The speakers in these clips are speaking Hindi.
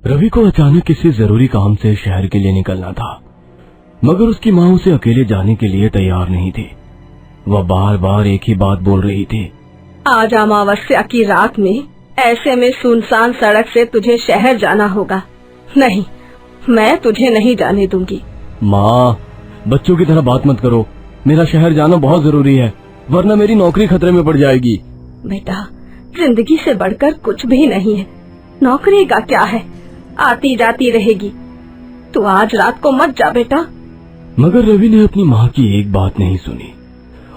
रवि को अचानक किसी जरूरी काम से शहर के लिए निकलना था, मगर उसकी माँ उसे अकेले जाने के लिए तैयार नहीं थी। वह बार बार एक ही बात बोल रही थी, आज अमावस्या की रात में ऐसे में सुनसान सड़क से तुझे शहर जाना होगा। नहीं, मैं तुझे नहीं जाने दूंगी। माँ, बच्चों की तरह बात मत करो। मेरा शहर जाना बहुत जरूरी है, वरना मेरी नौकरी खतरे में पड़ जाएगी। बेटा, जिंदगी से बढ़कर कुछ भी नहीं है। नौकरी का क्या है, आती जाती रहेगी। तू आज रात को मत जा बेटा। मगर रवि ने अपनी माँ की एक बात नहीं सुनी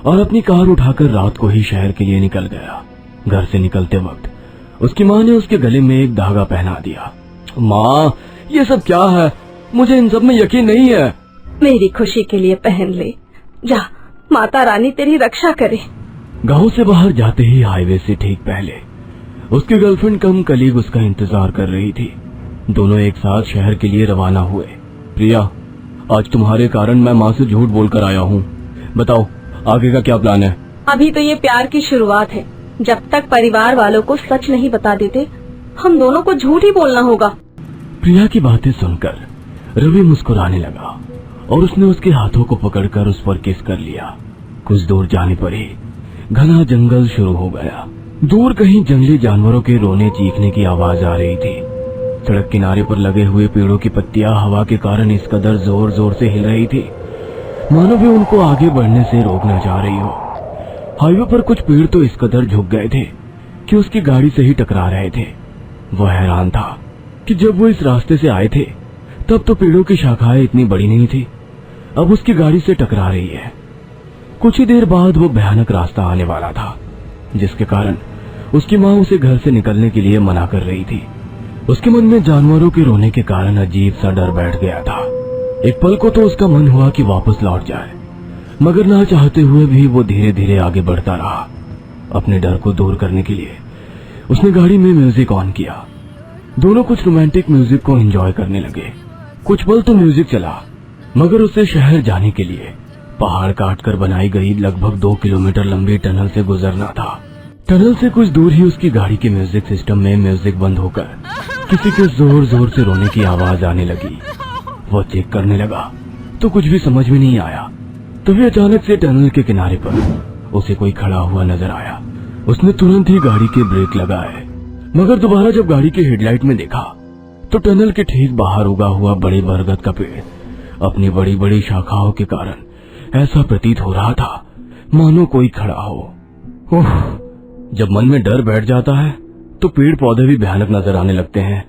और अपनी कार उठाकर रात को ही शहर के लिए निकल गया। घर से निकलते वक्त उसकी माँ ने उसके गले में एक धागा पहना दिया। माँ, ये सब क्या है? मुझे इन सब में यकीन नहीं है। मेरी खुशी के लिए पहन ले। जा, माता रानी तेरी रक्षा करे। गांव से बाहर जाते ही हाईवे से ठीक पहले उसकी गर्लफ्रेंड कम कलीग उसका इंतजार कर रही थी। दोनों एक साथ शहर के लिए रवाना हुए। प्रिया, आज तुम्हारे कारण मैं माँ से झूठ बोलकर आया हूँ। बताओ, आगे का क्या प्लान है? अभी तो ये प्यार की शुरुआत है। जब तक परिवार वालों को सच नहीं बता देते, हम दोनों को झूठ ही बोलना होगा। प्रिया की बातें सुनकर रवि मुस्कुराने लगा और उसने उसके हाथों को पकड़कर उस पर किस कर लिया। कुछ दूर जाने पर ही घना जंगल शुरू हो गया। दूर कहीं जंगली जानवरों के रोने चीखने की आवाज आ रही थी। सड़क किनारे पर लगे हुए पेड़ों की पत्तियां हवा के कारण इस कदर जोर जोर से हिल रही थी, मानो वे उनको आगे बढ़ने से रोकना चाह रही हो। हाईवे पर कुछ पेड़ तो इस कदर झुक गए थे कि उसकी गाड़ी से ही टकरा रहे थे। वह हैरान था कि जब वो इस रास्ते से आए थे तब तो पेड़ों की शाखाएं इतनी बड़ी नहीं थी, अब उसकी गाड़ी से टकरा रही है। कुछ ही देर बाद वो भयानक रास्ता आने वाला था, जिसके कारण उसकी माँ उसे घर से निकलने के लिए मना कर रही थी। उसके मन में जानवरों के रोने के कारण अजीब सा डर बैठ गया था। एक पल को तो उसका मन हुआ कि वापस लौट जाए, मगर ना चाहते हुए भी वो धीरे धीरे आगे बढ़ता रहा। अपने डर को दूर करने के लिए उसने गाड़ी में म्यूजिक ऑन किया। दोनों कुछ रोमांटिक म्यूजिक को एंजॉय करने लगे। कुछ पल तो म्यूजिक चला, मगर उसे शहर जाने के लिए पहाड़ काटकर बनाई गई लगभग 2 किलोमीटर लंबी टनल से गुजरना था। टनल से कुछ दूर ही उसकी गाड़ी के म्यूजिक सिस्टम में म्यूजिक बंद होकर किसी के जोर जोर से रोने की आवाज आने लगी। वो चेक करने लगा तो कुछ भी समझ में नहीं आया। तभी अचानक से टनल के किनारे पर उसे कोई खड़ा हुआ नजर आया। उसने तुरंत ही गाड़ी के ब्रेक लगाए, मगर दोबारा जब गाड़ी के हेडलाइट में देखा तो टनल के ठीक बाहर उगा हुआ बड़े बरगद का पेड़ अपनी बड़ी बड़ी शाखाओं के कारण ऐसा प्रतीत हो रहा था मानो कोई खड़ा हो। जब मन में डर बैठ जाता है तो पेड़ पौधे भी भयानक नजर आने लगते हैं।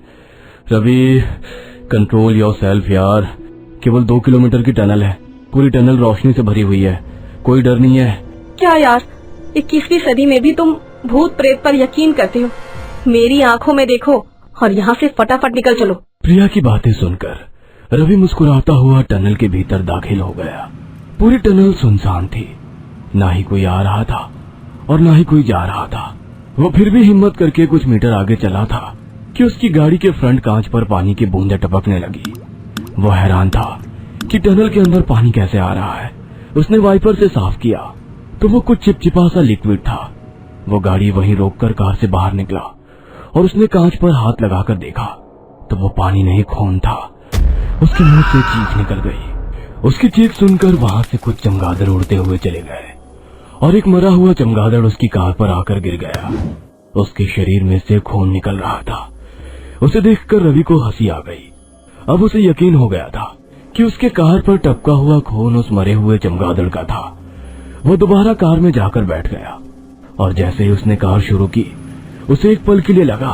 रवि, कंट्रोल योरसेल्फ यार। केवल 2 किलोमीटर की टनल है, पूरी टनल रोशनी से भरी हुई है, कोई डर नहीं है। क्या यार, 21वीं सदी में भी तुम भूत प्रेत पर यकीन करते हो? मेरी आंखों में देखो और यहाँ से फटाफट निकल चलो। प्रिया की बातें सुनकर रवि मुस्कुराता हुआ टनल के भीतर दाखिल हो गया। पूरी टनल सुनसान थी, ना ही कोई आ रहा था और ना ही कोई जा रहा था। वो फिर भी हिम्मत करके कुछ मीटर आगे चला था कि उसकी गाड़ी के फ्रंट कांच पर पानी की बूंदें टपकने लगी। वो हैरान था कि टनल के अंदर पानी कैसे आ रहा है। उसने वाइपर से साफ किया तो वो कुछ चिपचिपा सा लिक्विड था। वो गाड़ी वहीं रोककर कार से बाहर निकला और उसने कांच पर हाथ लगाकर देखा तो वो पानी नहीं, खून था। उसके मुंह से चीख निकल गई। उसकी चीख सुनकर वहां से कुछ चमगादड़ उड़ते हुए चले गए और एक मरा हुआ चमगादड़ उसकी कार पर आकर गिर गया। उसके शरीर में से खून निकल रहा था। उसे देखकर रवि को हंसी आ गई। अब उसे यकीन हो गया था कि उसके कार पर टपका हुआ खून उस मरे हुए चमगादड़ का था। वो दोबारा कार में जाकर बैठ गया और जैसे ही उसने कार शुरू की उसे एक पल के लिए लगा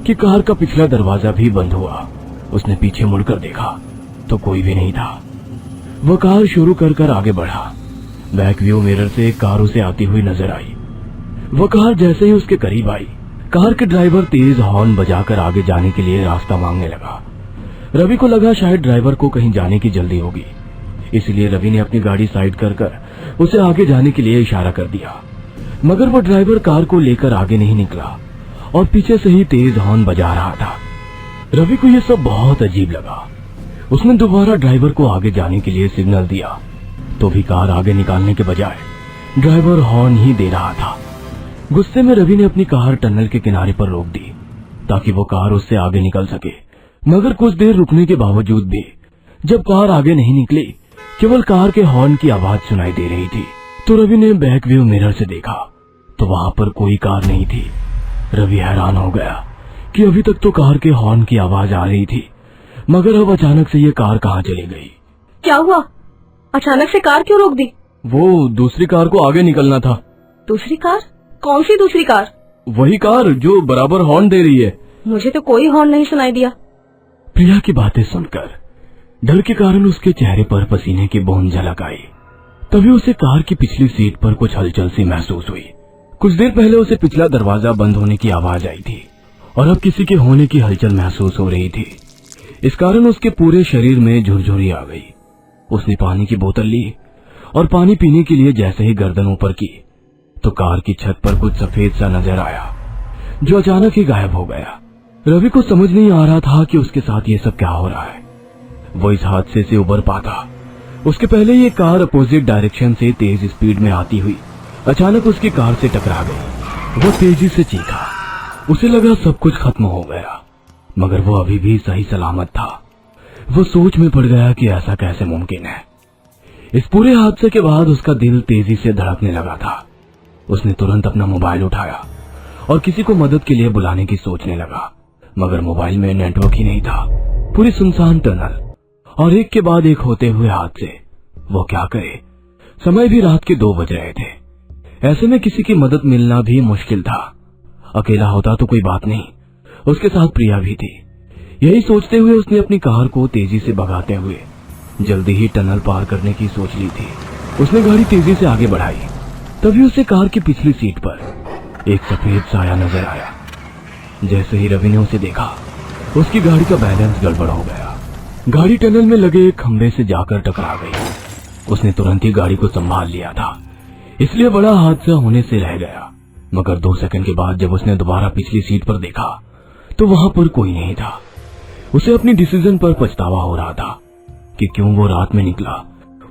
कि कार का पिछला दरवाजा भी बंद हुआ। उसने पीछे मुड़कर देखा तो कोई भी नहीं था। वो कार शुरू कर आगे बढ़ा। बैक व्यू मिरर से एक कार उसे आती हुई नजर आई। वो कार जैसे ही उसके करीब आई, कार के ड्राइवर तेज हॉर्न बजाकर आगे जाने के लिए रास्ता मांगने लगा। रवि को लगा शायद ड्राइवर को कहीं जाने की जल्दी होगी, इसलिए रवि ने अपनी गाड़ी साइड कर उसे आगे जाने के लिए इशारा कर दिया। मगर वो ड्राइवर कार को लेकर आगे नहीं निकला और पीछे से ही तेज हॉर्न बजा रहा था। रवि को यह सब बहुत अजीब लगा। उसने दोबारा ड्राइवर को आगे जाने के लिए सिग्नल दिया, तो भी कार आगे निकालने के बजाय ड्राइवर हॉर्न ही दे रहा था। गुस्से में रवि ने अपनी कार टनल के किनारे पर रोक दी ताकि वो कार उससे आगे निकल सके। मगर कुछ देर रुकने के बावजूद भी जब कार आगे नहीं निकली, केवल कार के हॉर्न की आवाज सुनाई दे रही थी। तो रवि ने बैक व्यू मिरर से देखा तो वहां पर कोई कार नहीं थी। रवि हैरान हो गया कि अभी तक तो कार के हॉर्न की आवाज आ रही थी, मगर अब अचानक से ये कार कहाँ चली गई। क्या हुआ? अचानक से कार क्यों रोक दी? वो दूसरी कार को आगे निकलना था। दूसरी कार? कौन सी दूसरी कार? वही कार जो बराबर हॉर्न दे रही है। मुझे तो कोई हॉर्न नहीं सुनाई दिया। प्रिया की बातें सुनकर डर के कारण उसके चेहरे पर पसीने की बूंद झलक आई। तभी उसे कार की पिछली सीट पर कुछ हलचल सी महसूस हुई। कुछ देर पहले उसे पिछला दरवाजा बंद होने की आवाज आई थी और अब किसी के होने की हलचल महसूस हो रही थी। इस कारण उसके पूरे शरीर में झुरझुरी आ गई। उसने पानी की बोतल ली और पानी पीने के लिए जैसे ही गर्दन ऊपर की तो कार की छत पर कुछ सफेद सा नजर आया जो अचानक ही गायब हो गया। रवि को समझ नहीं आ रहा था कि उसके साथ ये सब क्या हो रहा है। वो इस हादसे से उबर पाता उसके पहले ये कार अपोजिट डायरेक्शन से तेज स्पीड में आती हुई अचानक उसकी कार से टकरा गई। वो तेजी से चीखा। उसे लगा सब कुछ खत्म हो गया, मगर वो अभी भी सही सलामत था। वो सोच में पड़ गया कि ऐसा कैसे मुमकिन है। इस पूरे हादसे के बाद उसका दिल तेजी से धड़कने लगा था। उसने तुरंत अपना मोबाइल उठाया और किसी को मदद के लिए बुलाने की सोचने लगा, मगर मोबाइल में नेटवर्क ही नहीं था। पूरी सुनसान टनल और एक के बाद एक होते हुए हादसे। वो क्या करे? समय भी रात के 2 बज रहे थे। ऐसे में किसी की मदद मिलना भी मुश्किल था। अकेला होता तो कोई बात नहीं, उसके साथ प्रिया भी थी। यही सोचते हुए उसने अपनी कार को तेजी से भगाते हुए जल्दी ही टनल पार करने की सोच ली थी। उसने गाड़ी तेजी से आगे बढ़ाई। तभी उसे कार की पिछली सीट पर एक सफेद साया नजर आया। जैसे ही रवि ने उसे देखा, उसकी गाड़ी का बैलेंस गड़बड़ हो गया। गाड़ी टनल में लगे एक खंभे से जाकर टकरा गई। उसने तुरंत ही गाड़ी को संभाल लिया था, इसलिए बड़ा हादसा होने से रह गया। मगर 2 सेकंड के बाद जब उसने दोबारा पिछली सीट पर देखा तो वहां पर कोई नहीं था। उसे अपनी डिसीजन पर पछतावा हो रहा था कि क्यों वो रात में निकला।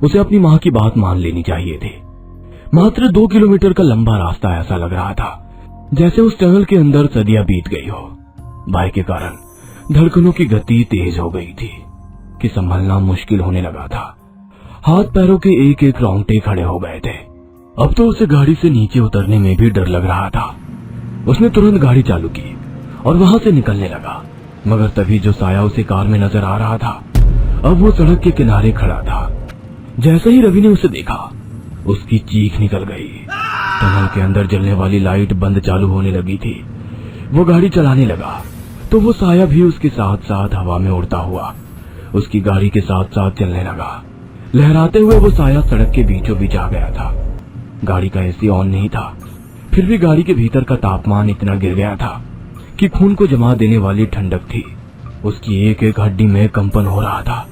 उसे अपनी माँ की बात मान लेनी चाहिए थी। मात्र 2 किलोमीटर का लंबा रास्ता ऐसा लग रहा था जैसे उस टनल के अंदर सदियां बीत गई हो। भय के कारण धड़कनों की गति तेज हो गई थी कि संभलना मुश्किल होने लगा था। हाथ पैरों के एक एक रोंगटे खड़े हो गए थे। अब तो उसे गाड़ी से नीचे उतरने में भी डर लग रहा था। उसने तुरंत गाड़ी चालू की और वहां से निकलने लगा, मगर तभी जो साया उसे कार में नजर आ रहा था अब वो सड़क के किनारे खड़ा था। जैसे ही रवि ने उसे देखा, उसकी चीख निकल गई। टनल के अंदर जलने वाली लाइट बंद चालू होने लगी थी। वो गाड़ी चलाने लगा तो वो साया भी उसके साथ साथ हवा में उड़ता हुआ उसकी गाड़ी के साथ साथ चलने लगा। लहराते हुए वो साया सड़क के बीचों बीच आ गया था। गाड़ी का एसी ऑन नहीं था, फिर भी गाड़ी के भीतर का तापमान इतना गिर गया था कि खून को जमा देने वाली ठंडक थी। उसकी एक एक हड्डी में कंपन हो रहा था।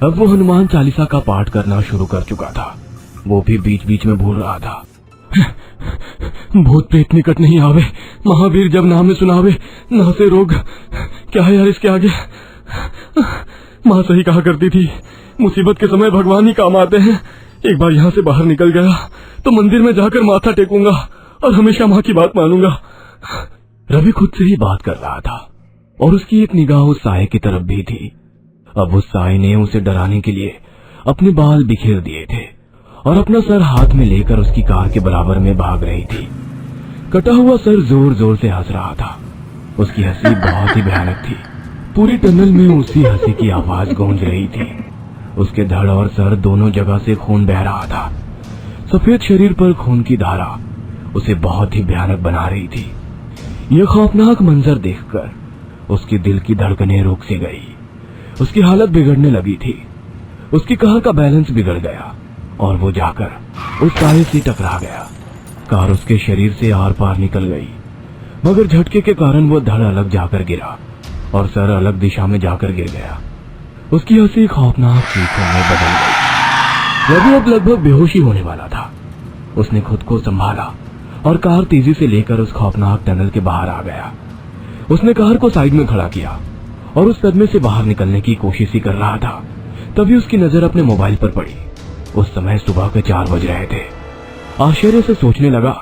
अब वो हनुमान चालीसा का पाठ करना शुरू कर चुका था। वो भी बीच बीच में भूल रहा था। भूत प्रेत निकट नहीं आवे, महावीर जब नाम सुनावे, ना से रोग। क्या है यार इसके आगे? माँ सही कहा करती थी, मुसीबत के समय भगवान ही काम आते हैं। एक बार यहाँ से बाहर निकल गया तो मंदिर में जाकर माथा टेकूंगा और हमेशा माँ की बात मानूंगा। रवि खुद से ही बात कर रहा था और उसकी एक निगाह उस साये की तरफ भी थी। अब उस साये ने उसे डराने के लिए अपने बाल बिखेर दिए थे और अपना सर हाथ में लेकर उसकी कार के बराबर में भाग रही थी। कटा हुआ सर जोर जोर से हंस रहा था। उसकी हंसी बहुत ही भयानक थी। पूरी टनल में उसी हंसी की आवाज गूंज रही थी। उसके धड़ और सर दोनों जगह से खून बह रहा था। सफेद शरीर पर खून की धारा उसे बहुत ही भयानक बना रही थी। यह खौफनाक मंजर देखकर उसके दिल की धड़कनें रुक सी गई। उसकी हालत बिगड़ने लगी थी। उसकी कार का बैलेंस बिगड़ गया और वो जाकर उस साये से टकरा गया। कार उसके शरीर से आर पार निकल गई, मगर झटके के कारण वो धड़ अलग जाकर गिरा और सर अलग दिशा में जाकर गिर गया। उसकी हंसी खौफनाक चीखों में बदल गई। रवि अब लगभग बेहोशी होने वाला था। उसने खुद को संभाला और कार तेजी से लेकर उस खौफनाक टनल के बाहर आ गया। उसने कार को साइड में खड़ा किया और उस सदमे से बाहर निकलने की कोशिश ही कर रहा था। तभी उसकी नजर अपने मोबाइल पर पड़ी। उस समय सुबह के 4 बज रहे थे। आश्चर्य से सोचने लगा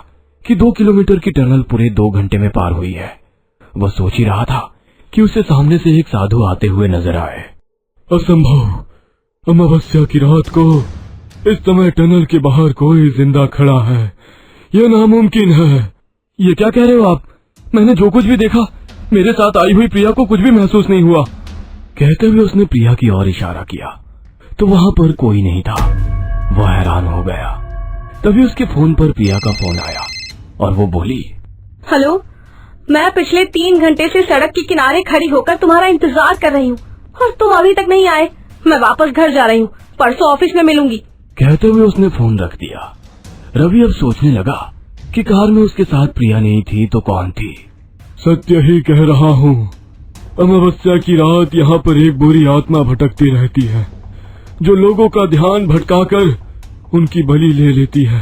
कि 2 किलोमीटर की टनल पूरे 2 घंटे में पार हुई है। वह सोच ही रहा था कि उसे सामने से एक साधु आते हुए नजर आए। असंभव, अमावस्या की रात को इस समय टनल के बाहर कोई जिंदा खड़ा है, यह नामुमकिन है। ये क्या कह रहे हो आप? मैंने जो कुछ भी देखा, मेरे साथ आई हुई प्रिया को कुछ भी महसूस नहीं हुआ। कहते हुए उसने प्रिया की ओर इशारा किया तो वहां पर कोई नहीं था। वह हैरान हो गया। तभी उसके फोन पर प्रिया का फोन आया और वो बोली, हेलो, मैं पिछले 3 घंटे से सड़क के किनारे खड़ी होकर तुम्हारा इंतजार कर रही हूँ और तुम अभी तक नहीं आए। मैं वापस घर जा रही हूँ, परसों ऑफिस में मिलूंगी। कहते हुए उसने फोन रख दिया। रवि अब सोचने लगा कि कार में उसके साथ प्रिया नहीं थी तो कौन थी। सत्य ही कह रहा हूँ, अमावस्या की रात यहाँ पर एक बुरी आत्मा भटकती रहती है जो लोगों का ध्यान भटकाकर उनकी बलि ले लेती है।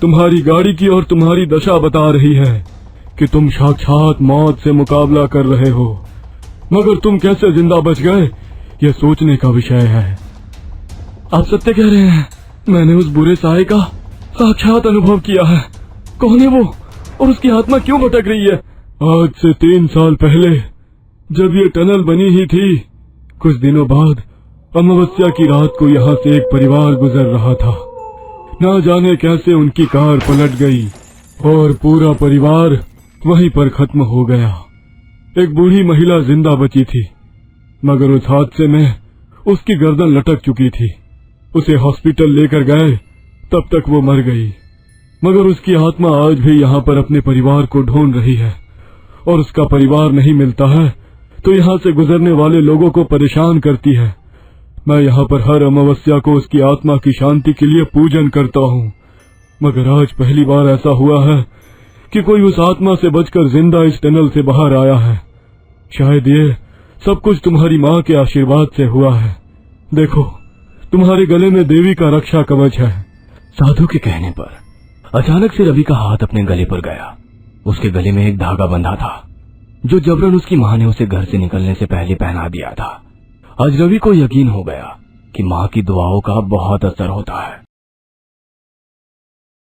तुम्हारी गाड़ी की और तुम्हारी दशा बता रही है कि तुम साक्षात मौत से मुकाबला कर रहे हो, मगर तुम कैसे जिंदा बच गए यह सोचने का विषय है। आप सत्य कह रहे हैं, मैंने उस बुरे साये का साक्षात अनुभव किया है। कौन है वो और उसकी आत्मा क्यों भटक रही है? आज से 3 साल पहले जब ये टनल बनी ही थी, कुछ दिनों बाद अमावस्या की रात को यहाँ से एक परिवार गुजर रहा था। ना जाने कैसे उनकी कार पलट गई और पूरा परिवार वहीं पर खत्म हो गया। एक बूढ़ी महिला जिंदा बची थी, मगर उस हादसे में उसकी गर्दन लटक चुकी थी। उसे हॉस्पिटल लेकर गए, तब तक वो मर गई, मगर उसकी आत्मा आज भी यहाँ पर अपने परिवार को ढूंढ रही है और उसका परिवार नहीं मिलता है तो यहाँ से गुजरने वाले लोगों को परेशान करती है। मैं यहाँ पर हर अमावस्या को उसकी आत्मा की शांति के लिए पूजन करता हूँ, मगर आज पहली बार ऐसा हुआ है कि कोई उस आत्मा से बचकर जिंदा इस टनल से बाहर आया है। शायद ये सब कुछ तुम्हारी माँ के आशीर्वाद से हुआ है। देखो, तुम्हारे गले में देवी का रक्षा कवच है। साधु के कहने पर अचानक से रवि का हाथ अपने गले पर गया। उसके गले में एक धागा बंधा था जो जबरन उसकी माँ ने उसे घर से निकलने से पहले पहना दिया था। आज रवि को यकीन हो गया कि माँ की दुआओं का बहुत असर होता है।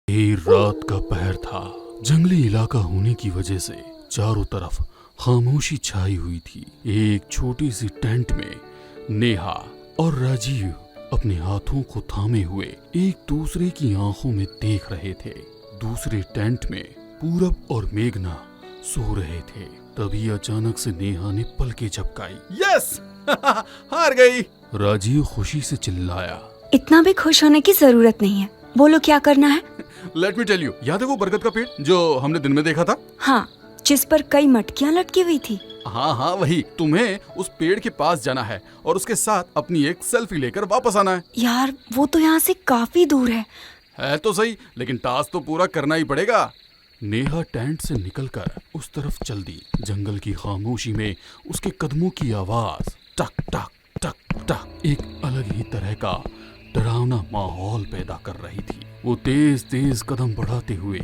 देर रात का पहर था। जंगली इलाका होने की वजह से चारों तरफ खामोशी छाई हुई थी। एक छोटी सी टेंट में नेहा और राजीव अपने हाथों को थामे हुए एक दूसरे की आंखों में देख रहे थे। दूसरे टेंट में पूरब और मेघना सो रहे थे। तभी अचानक से नेहा ने पलकें झपकाई। यस हार गई। राजीव खुशी से चिल्लाया। इतना भी खुश होने की जरूरत नहीं है, बोलो क्या करना है। लेट मी टेल यू, याद है वो बरगद का पेड़ जो हमने दिन में देखा था? हाँ, जिस पर कई मटकियाँ लटकी हुई थी। हाँ वही। तुम्हें उस पेड़ के पास जाना है और उसके साथ अपनी एक सेल्फी लेकर वापस आना है। यार वो तो यहाँ से काफी दूर है तो सही, लेकिन टास्क तो पूरा करना ही पड़ेगा। नेहा टेंट से निकलकर उस तरफ चल दी। जंगल की खामोशी में उसके कदमों की आवाज टक टक टक टक एक अलग ही तरह का डरावना माहौल पैदा कर रही थी। वो तेज तेज कदम बढ़ाते हुए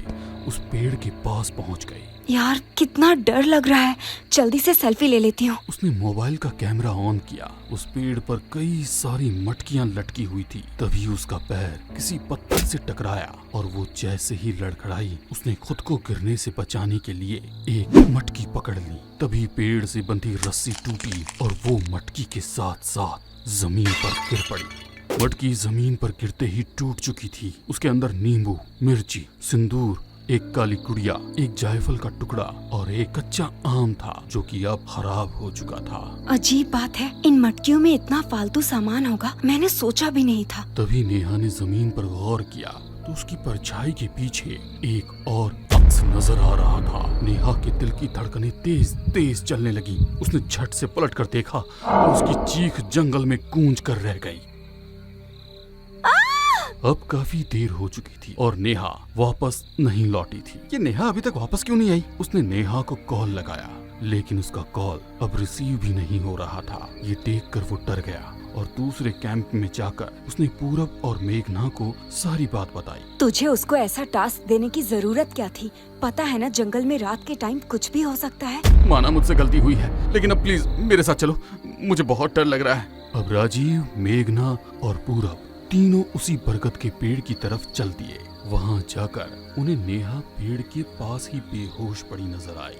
उस पेड़ के पास पहुंच गई। यार कितना डर लग रहा है, जल्दी से सेल्फी ले लेती हूँ। उसने मोबाइल का कैमरा ऑन किया। उस पेड़ पर कई सारी मटकियां लटकी हुई थी। तभी उसका पैर किसी पत्थर से टकराया और वो जैसे ही लड़खड़ाई, उसने खुद को गिरने से बचाने के लिए एक मटकी पकड़ ली। तभी पेड़ से बंधी रस्सी टूटी और वो मटकी के साथ साथ जमीन पर गिर पड़ी। मटकी जमीन पर गिरते ही टूट चुकी थी। उसके अंदर नींबू, मिर्ची, सिंदूर, एक काली गुड़िया, एक जायफल का टुकड़ा और एक कच्चा आम था जो कि अब खराब हो चुका था। अजीब बात है, इन मटकियों में इतना फालतू सामान होगा, मैंने सोचा भी नहीं था। तभी नेहा ने जमीन पर गौर किया तो उसकी परछाई के पीछे एक और अक्स नजर आ रहा था। नेहा के दिल की धड़कनें तेज तेज चलने लगी। उसने झट से पलट कर देखा तो उसकी चीख जंगल में गूंज कर रह गई। अब काफी देर हो चुकी थी और नेहा वापस नहीं लौटी थी। ये नेहा अभी तक वापस क्यों नहीं आई? उसने नेहा को कॉल लगाया, लेकिन उसका कॉल अब रिसीव भी नहीं हो रहा था। ये देखकर वो डर गया और दूसरे कैंप में जाकर उसने पूरब और मेघना को सारी बात बताई। तुझे उसको ऐसा टास्क देने की जरूरत क्या थी? पता है ना, जंगल में रात के टाइम कुछ भी हो सकता है। माना मुझसे गलती हुई है, लेकिन अब प्लीज मेरे साथ चलो, मुझे बहुत डर लग रहा है। अब राजीव, मेघना और पूरब तीनों उसी बरगद के पेड़ की तरफ चल दिए। वहाँ जाकर उन्हें नेहा पेड़ के पास ही बेहोश पड़ी नजर आई।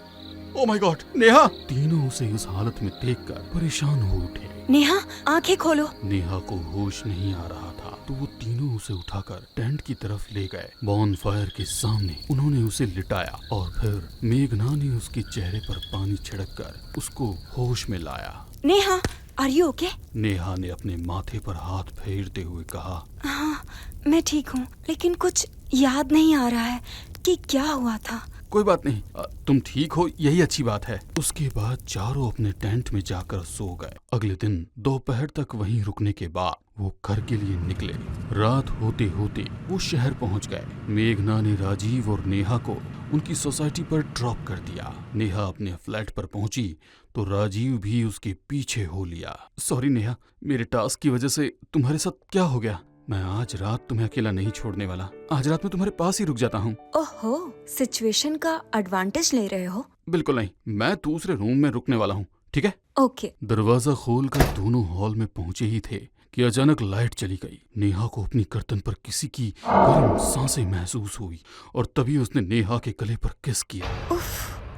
Oh my God, Neha! तीनों उसे उस हालत में देखकर परेशान हो उठे। नेहा, आंखें खोलो। नेहा को होश नहीं आ रहा था तो वो तीनों उसे उठाकर टेंट की तरफ ले गए। बॉन फायर के सामने उन्होंने उसे लिटाया और फिर मेघना ने उसके चेहरे पर पानी छिड़ककर उसको होश में लाया। Neha, are you okay? Neha ने अपने माथे पर हाथ फेरते हुए कहा, हाँ, मैं ठीक हूँ, लेकिन कुछ याद नहीं आ रहा है कि क्या हुआ था। कोई बात नहीं, तुम ठीक हो, यही अच्छी बात है। उसके बाद चारों अपने टेंट में जाकर सो गए। अगले दिन दोपहर तक वहीं रुकने के बाद वो घर के लिए निकले। रात होते होते वो शहर पहुंच गए। मेघना ने राजीव और नेहा को उनकी सोसाइटी पर ड्रॉप कर दिया। नेहा अपने फ्लैट पर पहुंची तो राजीव भी उसके पीछे हो लिया। सॉरी नेहा, मेरे टास्क की वजह से तुम्हारे साथ क्या हो गया? मैं आज रात तुम्हें अकेला नहीं छोड़ने वाला। आज रात में तुम्हारे पास ही रुक जाता हूँ। ओहो, सिचुएशन का एडवांटेज ले रहे हो? बिल्कुल नहीं, मैं दूसरे रूम में रुकने वाला हूँ, ठीक है? ओके। दरवाजा खोलकर दोनों हॉल में पहुंचे ही थे कि अचानक लाइट चली गई। नेहा को अपनी गर्दन पर किसी की गर्म सांसें महसूस हुई और तभी उसने नेहा के गले पर किस किया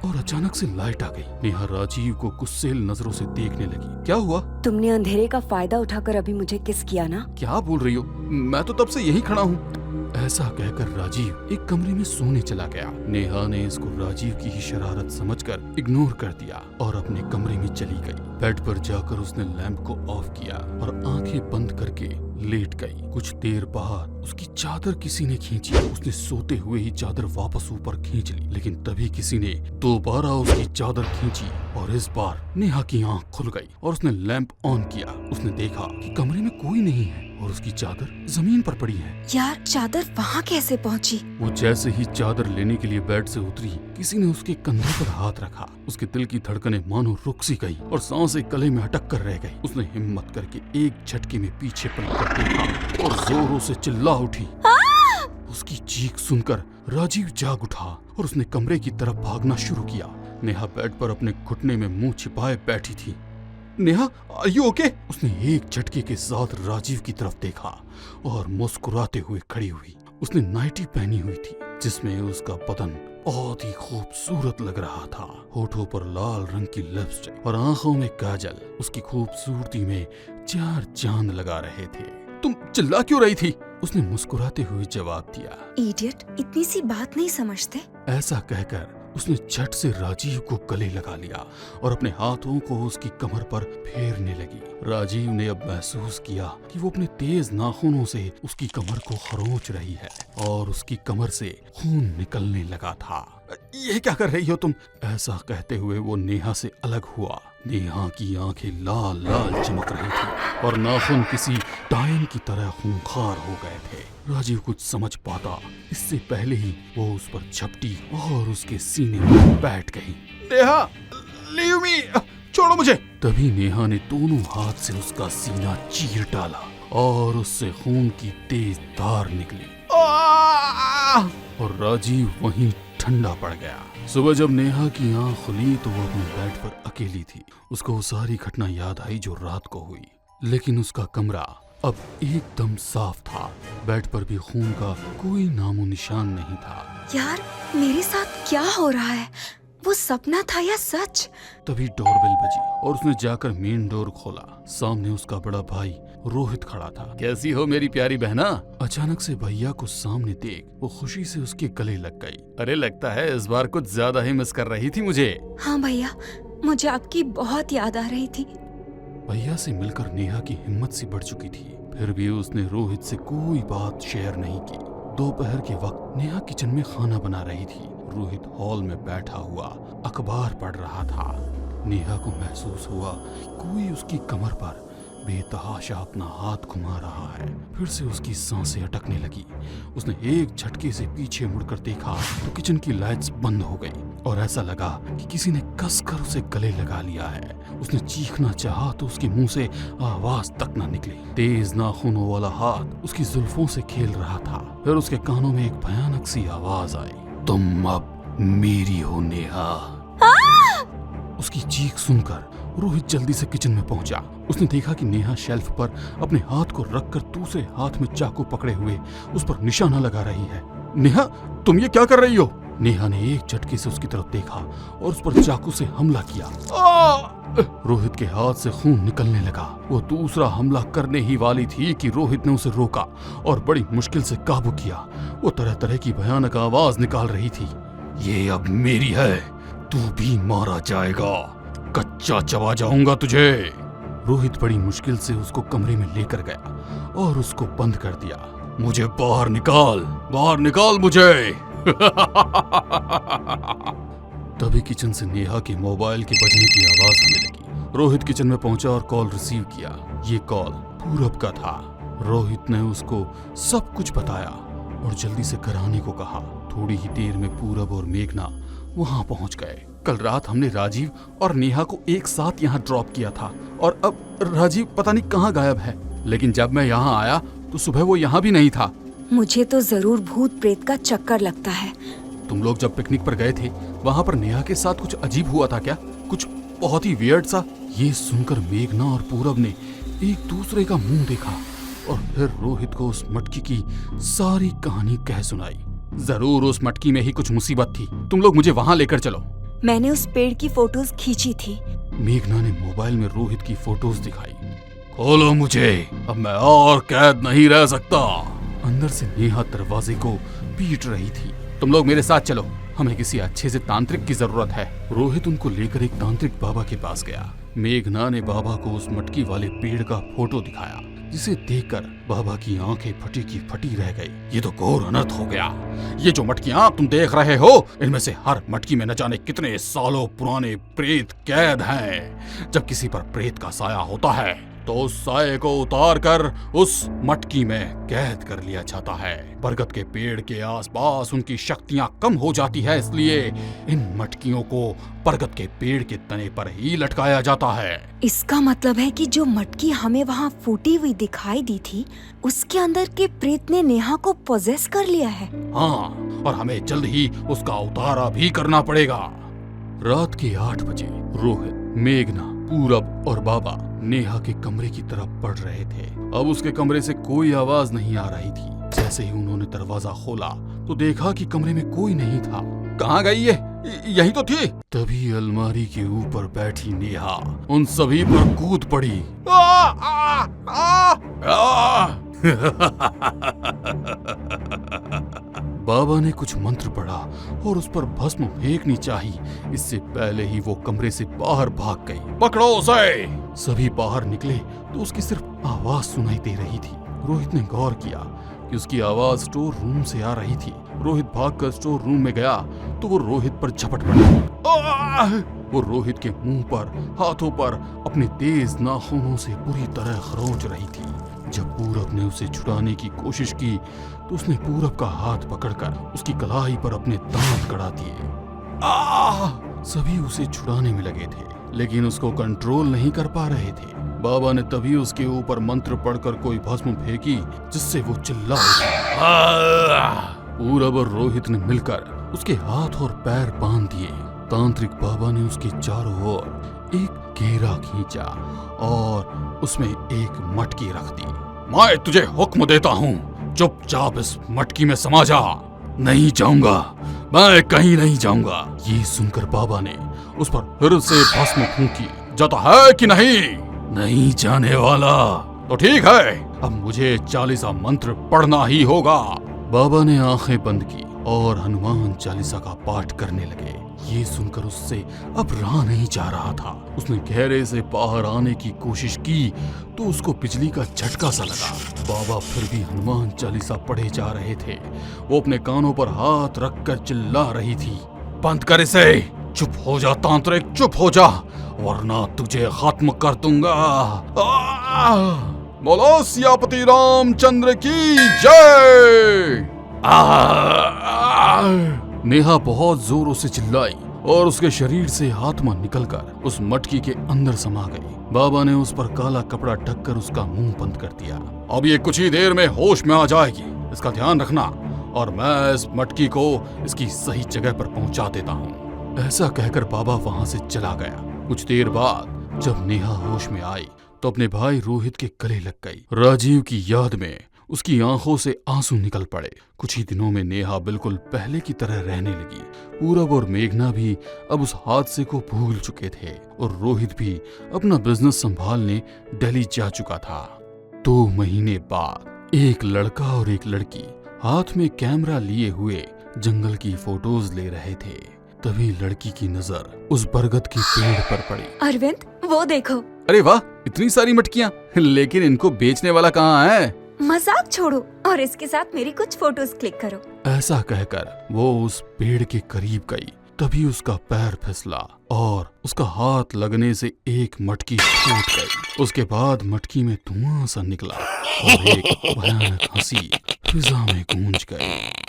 और अचानक से लाइट आ गई। नेहा राजीव को गुस्सेल नजरों से देखने लगी। क्या हुआ? तुमने अंधेरे का फायदा उठाकर अभी मुझे किस किया ना? क्या बोल रही हो? मैं तो तब से यहीं खड़ा हूँ। ऐसा कहकर राजीव एक कमरे में सोने चला गया। नेहा ने इसको राजीव की ही शरारत समझकर इग्नोर कर दिया और अपने कमरे में चली गई। बेड पर जाकर उसने लैंप को ऑफ किया और आंखें बंद करके लेट गई। कुछ देर बाद उसकी चादर किसी ने खींची। उसने सोते हुए ही चादर वापस ऊपर खींच ली, लेकिन तभी किसी ने दोबारा उसकी चादर खींची और इस बार नेहा की आंख खुल गई और उसने लैंप ऑन किया। उसने देखा कि कमरे में कोई नहीं है और उसकी चादर जमीन पर पड़ी है। यार, चादर वहाँ कैसे पहुँची? वो जैसे ही चादर लेने के लिए बेड से उतरी, किसी ने उसके कंधे पर हाथ रखा। उसके दिल की धड़कनें मानो रुक सी गई और सांसें गले में अटक कर रह गई। उसने हिम्मत करके एक झटके में पीछे पलट देखा और जोरों से चिल्ला उठी। उसकी चीख सुनकर राजीव जाग उठा और उसने कमरे की तरफ भागना शुरू किया। नेहा बेड पर अपने घुटने में मुंह छिपाए बैठी थी। Neha, are you okay? उसने एक झटके के साथ राजीव की तरफ देखा और मुस्कुराते हुए खड़ी हुई। उसने नाइटी पहनी हुई थी जिसमें उसका बदन बहुत ही खूबसूरत लग रहा था। होठों पर लाल रंग की लिपस्टिक और आंखों में काजल उसकी खूबसूरती में चार चांद लगा रहे थे। तुम चिल्ला क्यों रही थी? उसने मुस्कुराते हुए जवाब दिया। इडियट, इतनी सी बात नहीं समझते? ऐसा कहकर उसने झट से राजीव को गले लगा लिया और अपने हाथों को उसकी कमर पर फेरने लगी। राजीव ने अब महसूस किया कि वो अपने तेज नाखूनों से उसकी कमर को खरोंच रही है और उसकी कमर से खून निकलने लगा था। ये क्या कर रही हो तुम? ऐसा कहते हुए वो नेहा से अलग हुआ। नेहा की आंखें लाल लाल चमक रही थी और नाखून किसी डायन की तरह खूंखार हो गए थे। राजीव कुछ समझ पाता इससे पहले ही वो उस पर झपटी और उसके सीने में बैठ गई। नेहा, लीव मी, छोड़ो मुझे। तभी नेहा ने दोनों हाथ से उसका सीना चीर डाला और उससे खून की तेज धार निकली और राजीव वहीं ठंडा पड़ गया। सुबह जब नेहा की आंख खुली तो वो अपने बेड पर अकेली थी। उसको वो सारी घटना याद आई जो रात को हुई, लेकिन उसका कमरा अब एकदम साफ था। बेड पर भी खून का कोई नामो निशान नहीं था। यार, मेरे साथ क्या हो रहा है? वो सपना था या सच? तभी डोरबेल बजी और उसने जाकर मेन डोर खोला। सामने उसका बड़ा भाई रोहित खड़ा था। कैसी हो मेरी प्यारी बहना? अचानक से भैया को सामने देख वो खुशी से उसके गले लग गई। अरे लगता है इस बार कुछ ज्यादा ही मिस कर रही थी मुझे। हाँ भैया, मुझे आपकी बहुत याद आ रही थी। भैया से मिलकर नेहा की हिम्मत सी बढ़ चुकी थी, फिर भी उसने रोहित से कोई बात शेयर नहीं की। दोपहर के वक्त नेहा किचन में खाना बना रही थी। रोहित हॉल में बैठा हुआ अखबार पढ़ रहा था। नेहा को महसूस हुआ कोई उसकी कमर पर बेतहाशा अपना हाथ घुमा रहा है। फिर से उसकी सांसें अटकने लगी। उसने एक झटके से पीछे मुड़कर देखा तो किचन की लाइट्स बंद हो गई और ऐसा लगा कि किसी ने कसकर उसे गले लगा लिया है। उसने चीखना चाहा तो उसके मुंह से आवाज तक न निकली। तेज नाखूनों वाला हाथ उसकी जुल्फों से खेल रहा था। फिर उसके कानों में एक भयानक सी आवाज आई, तुम अब मेरी हो नेहा। उसकी चीख सुनकर रोहित जल्दी से किचन में पहुंचा। उसने देखा कि नेहा शेल्फ पर अपने हाथ को रखकर दूसरे हाथ में चाकू पकड़े हुए उस पर निशाना लगा रही है। नेहा, तुम ये क्या कर रही हो? नेहा ने एक झटके से उसकी तरफ देखा और उस पर चाकू से हमला किया। रोहित के हाथ से खून निकलने लगा। वो दूसरा हमला करने ही वाली थी कि रोहित ने उसे रोका और बड़ी मुश्किल से काबू किया। वो तरह तरह की भयानक आवाज निकाल रही थी। ये अब मेरी है, तू भी मारा जाएगा, कच्चा चबा जाऊंगा तुझे। रोहित बड़ी मुश्किल से उसको कमरे में लेकर गया और उसको बंद कर दिया। मुझे बाहर निकाल मुझे। तभी किचन से नेहा के मोबाइल के बजने की आवाज आने लगी। रोहित किचन में पहुंचा और कॉल रिसीव किया। ये कॉल पूरब का था। रोहित ने उसको सब कुछ बताया और जल्दी से घर आने को कहा। थोड़ी ही देर में पूरब और मेघना वहां पहुंच गए। कल रात हमने राजीव और नेहा को एक साथ यहाँ ड्रॉप किया था और अब राजीव पता नहीं कहाँ गायब है। लेकिन जब मैं यहाँ आया तो सुबह वो यहाँ भी नहीं था। मुझे तो जरूर भूत प्रेत का चक्कर लगता है। तुम लोग जब पिकनिक पर गए थे वहाँ पर नेहा के साथ कुछ अजीब हुआ था क्या? कुछ बहुत ही वियर्ड सा। ये सुनकर मेघना और पूरब ने एक दूसरे का मुंह देखा और फिर रोहित को उस मटकी की सारी कहानी कह सुनाई। जरूर उस मटकी में ही कुछ मुसीबत थी। तुम लोग मुझे वहाँ लेकर चलो। मैंने उस पेड़ की फोटोज खींची थी। मेघना ने मोबाइल में रोहित की फोटोज दिखाई। खोलो मुझे, अब मैं और कैद नहीं रह सकता। अंदर से नेहा दरवाजे को पीट रही थी। तुम लोग मेरे साथ चलो, हमें किसी अच्छे से तांत्रिक की जरूरत है। रोहित उनको लेकर एक तांत्रिक बाबा के पास गया। मेघना ने बाबा को उस मटकी वाले पेड़ का फोटो दिखाया, जिसे देखकर बाबा की आंखें फटी की फटी रह गई। ये तो घोर अनर्थ हो गया। ये जो मटकियां तुम देख रहे हो, इनमें से हर मटकी में न जाने कितने सालों पुराने प्रेत कैद हैं। जब किसी पर प्रेत का साया होता है तो उस साये को उतार कर उस मटकी में कैद कर लिया जाता है। बरगद के पेड़ के आसपास उनकी शक्तियां कम हो जाती है, इसलिए इन मटकियों को बरगद के पेड़ के तने पर ही लटकाया जाता है। इसका मतलब है कि जो मटकी हमें वहाँ फूटी हुई दिखाई दी थी, उसके अंदर के प्रेत ने नेहा को पोजेस कर लिया है। हाँ, और हमें जल्द ही उसका उतारा भी करना पड़ेगा। रात के 8 बजे रोहित, मेघना, पूरब और बाबा नेहा के कमरे की तरफ बढ़ रहे थे। अब उसके कमरे से कोई आवाज नहीं आ रही थी। जैसे ही उन्होंने दरवाजा खोला तो देखा कि कमरे में कोई नहीं था। कहाँ गई ये? यही तो थी। तभी अलमारी के ऊपर बैठी नेहा उन सभी पर कूद पड़ी। बाबा ने कुछ मंत्र पढ़ा और उस पर भस्म फेंकनी चाहिए, इससे पहले ही वो कमरे से बाहर भाग गई। पकड़ो उसे! सभी बाहर निकले तो उसकी सिर्फ आवाज सुनाई दे रही थी। रोहित ने गौर किया कि उसकी आवाज स्टोर रूम से आ रही थी। रोहित भागकर स्टोर रूम में गया तो वो रोहित पर झपट पड़ा। वो रोहित के मुंह पर, हाथों पर अपने तेज नाखूनों से बुरी तरह खरोंच रही थी। जब पूरब ने उसे छुड़ाने की कोशिश की तो उसने पूरब का हाथ पकड़कर उसकी कलाई पर अपने दांत गड़ा दिए। सभी उसे छुड़ाने में लगे थे, लेकिन उसको कंट्रोल नहीं कर पा रहे थे। बाबा ने तभी उसके ऊपर मंत्र पढ़कर कोई भस्म फेंकी, जिससे वो चिल्ला उठा। पूरब और रोहित ने मिलकर उसके हाथ और पैर बांध दिए। तांत्रिक बाबा ने उसके चारों ओर एक घेरा खींचा और उसमें एक मटकी रख दी। मैं तुझे हुक्म देता हूँ, चुपचाप इस मटकी में समा जा। नहीं जाऊंगा, मैं कहीं नहीं जाऊंगा। ये सुनकर बाबा ने उस पर फिर से भस्म फूंकी। जाता है कि नहीं? नहीं जाने वाला। तो ठीक है, अब मुझे 40 मंत्र पढ़ना ही होगा। बाबा ने आंखें बंद की और हनुमान चालीसा का पाठ करने लगे। ये सुनकर उससे अब रहा नहीं जा रहा था। उसने गहरे से बाहर आने की कोशिश की तो उसको बिजली का झटका सा लगा। बाबा फिर भी हनुमान चालीसा पढ़े जा रहे थे। वो अपने कानों पर हाथ रखकर चिल्ला रही थी, बंद कर इसे। चुप हो जा तांत्रिक, चुप हो जा, वरना तुझे खत्म कर दूंगा। बोलो सियापति रामचंद्र की जय। नेहा बहुत जोरों से चिल्लाई और उसके शरीर से आत्मा निकलकर उस मटकी के अंदर समा गई। बाबा ने उस पर काला कपड़ा ढककर उसका मुंह बंद कर दिया। अब ये कुछ ही देर में होश में आ जाएगी, इसका ध्यान रखना, और मैं इस मटकी को इसकी सही जगह पर पहुंचा देता हूँ। ऐसा कहकर बाबा वहां से चला गया। कुछ देर बाद जब नेहा होश में आई तो अपने भाई रोहित के गले लग गई। राजीव की याद में उसकी आंखों से आंसू निकल पड़े। कुछ ही दिनों में नेहा बिल्कुल पहले की तरह रहने लगी। पूरब और मेघना भी अब उस हादसे को भूल चुके थे और रोहित भी अपना बिजनेस संभालने दिल्ली जा चुका था। 2 महीने बाद एक लड़का और एक लड़की हाथ में कैमरा लिए हुए जंगल की फोटोज ले रहे थे। तभी लड़की की नजर उस बरगद के पेड़ पर पड़ी। अरविंद, वो देखो। अरे वाह, इतनी सारी मटकियाँ, लेकिन इनको बेचने वाला कहाँ है? मजाक छोड़ो और इसके साथ मेरी कुछ फोटोज क्लिक करो। ऐसा कहकर वो उस पेड़ के करीब गई। तभी उसका पैर फिसला और उसका हाथ लगने से एक मटकी फूट गई। उसके बाद मटकी में धुआं सा निकला और एक भयानक हंसी फिजा में गूंज गई।